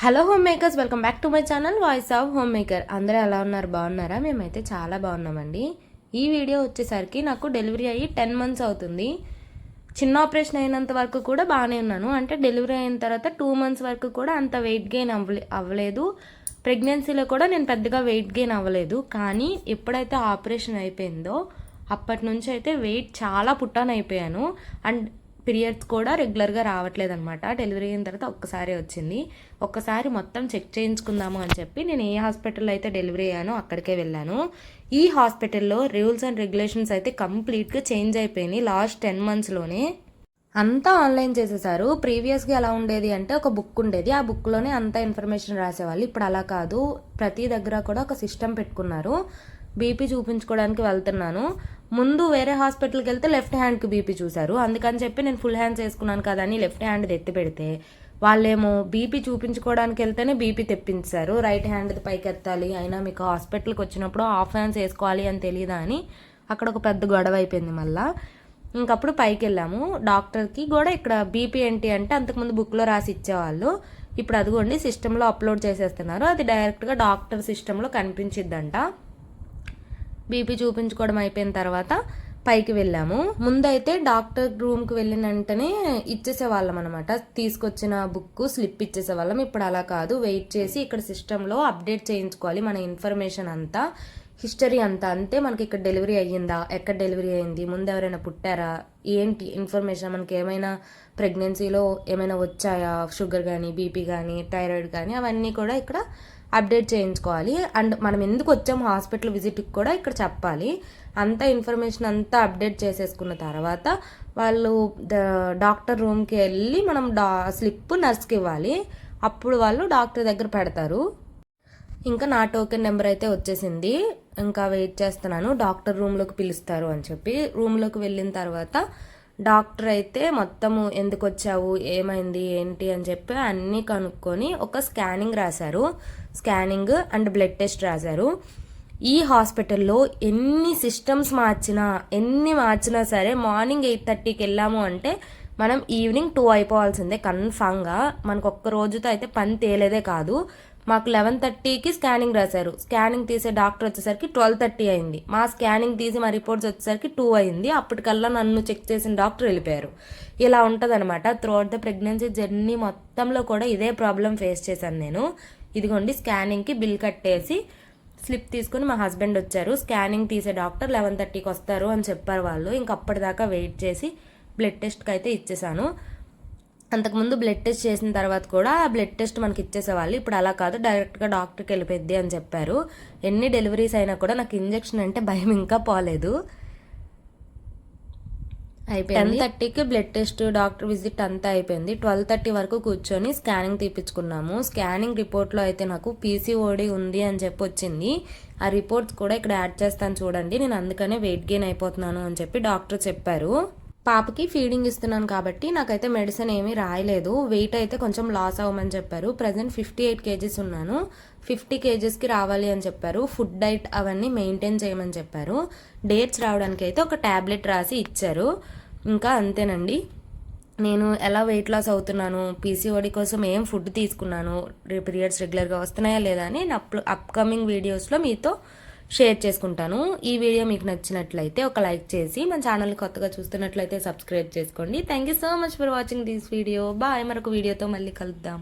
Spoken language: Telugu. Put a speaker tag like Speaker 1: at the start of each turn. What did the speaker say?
Speaker 1: Hello home makers, welcome back to my channel voice of home maker. అందరూ ఎలా ఉన్నారు? బాగున్నారా? మేమైతే చాలా బాగున్నామండి. ఈ వీడియో వచ్చేసరికి నాకు డెలివరీ అయ్యి 10 months అవుతుంది. చిన్న ఆపరేషన్ అయినంత వరకు కూడా బాగానే ఉన్నాను. అంటే డెలివరీ అయిన తర్వాత 2 months వరకు కూడా అంత వెయిట్ గెయిన్ అవ్వలేదు. ప్రెగ్నెన్సీలో కూడా నేను పెద్దగా వెయిట్ గెయిన్ అవ్వలేదు. కానీ ఎప్పుడైతే ఆపరేషన్ అయిపోయిందో అప్పటి నుంచి అయితే వెయిట్ చాలా పుట్టాన్ అయిపోయాను. అండ్ పీరియడ్స్ కూడా రెగ్యులర్గా రావట్లేదు అనమాట. డెలివరీ అయిన తర్వాత ఒక్కసారి వచ్చింది. ఒక్కసారి మొత్తం చెక్ చేయించుకుందాము అని చెప్పి నేను ఏ హాస్పిటల్లో అయితే డెలివరీ అయ్యానో అక్కడికే వెళ్ళాను. ఈ హాస్పిటల్లో రూల్స్ అండ్ రెగ్యులేషన్స్ అయితే కంప్లీట్గా చేంజ్ అయిపోయినాయి లాస్ట్ 10 monthsలోనే. అంతా ఆన్లైన్ చేసేసారు. ప్రీవియస్గా ఎలా ఉండేది అంటే ఒక బుక్ ఉండేది, ఆ బుక్లోనే అంతా ఇన్ఫర్మేషన్ రాసేవాళ్ళు. ఇప్పుడు అలా కాదు, ప్రతి దగ్గర కూడా ఒక సిస్టమ్ పెట్టుకున్నారు. బీపీ చూపించుకోవడానికి వెళ్తున్నాను, ముందు వేరే హాస్పిటల్కి వెళ్తే లెఫ్ట్ హ్యాండ్కి బీపీ చూశారు. అందుకని చెప్పి నేను ఫుల్ హ్యాండ్స్ వేసుకున్నాను కదా అని లెఫ్ట్ హ్యాండ్ ఎత్తి పెడితే వాళ్ళేమో బీపీ చూపించుకోవడానికి వెళ్తేనే బీపీ తెప్పించారు. రైట్ హ్యాండ్ పైకి ఎత్తాలి, అయినా మీకు హాస్పిటల్కి వచ్చినప్పుడు హాఫ్ హ్యాండ్స్ వేసుకోవాలి అని తెలియదా అని అక్కడ ఒక పెద్ద గొడవ అయిపోయింది. మళ్ళీ ఇంకప్పుడు పైకి వెళ్ళాము. డాక్టర్కి కూడా ఇక్కడ బీపీ ఏంటి అంటే అంతకుముందు బుక్లో రాసి ఇచ్చేవాళ్ళు, ఇప్పుడు అదిగోండి సిస్టంలో అప్లోడ్ చేసేస్తున్నారు. అది డైరెక్ట్గా డాక్టర్ సిస్టంలో కనిపించిద్దంట. బీపీ చూపించుకోవడం అయిపోయిన తర్వాత పైకి వెళ్ళాము. ముందైతే డాక్టర్ రూమ్కి వెళ్ళిన వెంటనే ఇచ్చేసేవాళ్ళం అనమాట, తీసుకొచ్చిన బుక్ స్లిప్ ఇచ్చేసేవాళ్ళం. ఇప్పుడు అలా కాదు, వెయిట్ చేసి ఇక్కడ సిస్టంలో అప్డేట్ చేయించుకోవాలి మన ఇన్ఫర్మేషన్ అంతా, హిస్టరీ అంతా. అంతే మనకి ఇక్కడ డెలివరీ అయ్యిందా, ఎక్కడ డెలివరీ అయ్యింది, ముందు ఎవరైనా పుట్టారా, ఏంటి ఇన్ఫర్మేషన్, మనకి ఏమైనా ప్రెగ్నెన్సీలో ఏమైనా వచ్చాయా, షుగర్ కానీ బీపీ కానీ థైరాయిడ్ కానీ అవన్నీ కూడా ఇక్కడ అప్డేట్ చేయించుకోవాలి. అండ్ మనం ఎందుకు వచ్చాము హాస్పిటల్ విజిట్కి కూడా ఇక్కడ చెప్పాలి. అంతా ఇన్ఫర్మేషన్ అంతా అప్డేట్ చేసేసుకున్న తర్వాత వాళ్ళు డాక్టర్ రూమ్కి వెళ్ళి మనం స్లిప్ నర్స్కి ఇవ్వాలి. అప్పుడు వాళ్ళు డాక్టర్ దగ్గర పెడతారు. ఇంకా నా టోకెన్ నెంబర్ అయితే వచ్చేసింది. ఇంకా వెయిట్ చేస్తున్నాను, డాక్టర్ రూమ్లోకి పిలుస్తారు అని చెప్పి. రూమ్లోకి వెళ్ళిన తర్వాత డాక్టర్ అయితే మొత్తము ఎందుకు వచ్చావు, ఏమైంది, ఏంటి అని చెప్పి అన్నీ కనుక్కొని ఒక స్కానింగ్ రాశారు. స్కానింగ్ అండ్ బ్లడ్ టెస్ట్ రాశారు. ఈ హాస్పిటల్లో ఎన్ని సిస్టమ్స్ మార్చినా సరే మార్నింగ్ 8:30కి వెళ్ళాము అంటే మనం ఈవినింగ్ 2 అయిపోవాల్సిందే కన్ఫామ్గా. మనకు ఒక్క రోజుతో అయితే పని తేలేదే కాదు. మాకు 11:30కి స్కానింగ్ రాశారు. స్కానింగ్ తీసే డాక్టర్ వచ్చేసరికి 12:30 అయింది. మా స్కానింగ్ తీసి మా రిపోర్ట్స్ వచ్చేసరికి 2 అయింది. అప్పటికల్లా నన్ను చెక్ చేసిన డాక్టర్ వెళ్ళిపోయారు. ఇలా ఉంటుంది అనమాట. త్రూఅవుట్ ద ప్రెగ్నెన్సీ జర్నీ మొత్తంలో కూడా ఇదే ప్రాబ్లం ఫేస్ చేశాను నేను. ఇదిగోండి స్కానింగ్కి బిల్ కట్టేసి స్లిప్ తీసుకుని మా హస్బెండ్ వచ్చారు. స్కానింగ్ తీసే డాక్టర్ 11:30కి వస్తారు అని చెప్పారు వాళ్ళు. ఇంక అప్పటిదాకా వెయిట్ చేసి బ్లడ్ టెస్ట్కి అయితే ఇచ్చేసాను. అంతకుముందు బ్లడ్ టెస్ట్ చేసిన తర్వాత కూడా ఆ బ్లడ్ టెస్ట్ మనకి ఇచ్చేసేవాళ్ళు. ఇప్పుడు అలా కాదు, డైరెక్ట్గా డాక్టర్కి వెళ్ళిపోద్ది అని చెప్పారు. ఎన్ని డెలివరీస్ అయినా కూడా నాకు ఇంజెక్షన్ అంటే భయం ఇంకా పోలేదు. అయిపోయింది. 10:30కి బ్లడ్ టెస్ట్, డాక్టర్ విజిట్ అంతా అయిపోయింది. 12:30 వరకు కూర్చొని స్కానింగ్ తీపించుకున్నాము. స్కానింగ్ రిపోర్ట్లో అయితే నాకు పీసీఓడి ఉంది అని చెప్పి వచ్చింది. ఆ రిపోర్ట్స్ కూడా ఇక్కడ యాడ్ చేస్తాను చూడండి. నేను అందుకనే వెయిట్ గెయిన్ అయిపోతున్నాను అని చెప్పి డాక్టర్ చెప్పారు. పాపకి ఫీడింగ్ ఇస్తున్నాను కాబట్టి నాకైతే మెడిసిన్ ఏమీ రాయలేదు. వెయిట్ అయితే కొంచెం లాస్ అవ్వమని చెప్పారు. ప్రజెంట్ 58 kgs ఉన్నాను. 50 kgsకి రావాలి అని చెప్పారు. ఫుడ్ డైట్ అవన్నీ మెయింటైన్ చేయమని చెప్పారు. డేట్స్ రావడానికి అయితే ఒక ట్యాబ్లెట్ రాసి ఇచ్చారు. ఇంకా అంతేనండి. నేను ఎలా వెయిట్ లాస్ అవుతున్నాను, పీసీఓడి కోసం ఏం ఫుడ్ తీసుకున్నాను, పీరియడ్స్ రెగ్యులర్గా వస్తున్నాయా లేదా అని అప్కమింగ్ వీడియోస్లో మీతో షేర్ చేసుకుంటాను. ఈ వీడియో మీకు నచ్చినట్లయితే ఒక లైక్ చేసి మన ఛానల్ని కొత్తగా చూస్తున్నట్లయితే సబ్స్క్రైబ్ చేసుకోండి. Thank you so much for watching this video. Bye. మరొక వీడియోతో మళ్ళీ కలుద్దాం.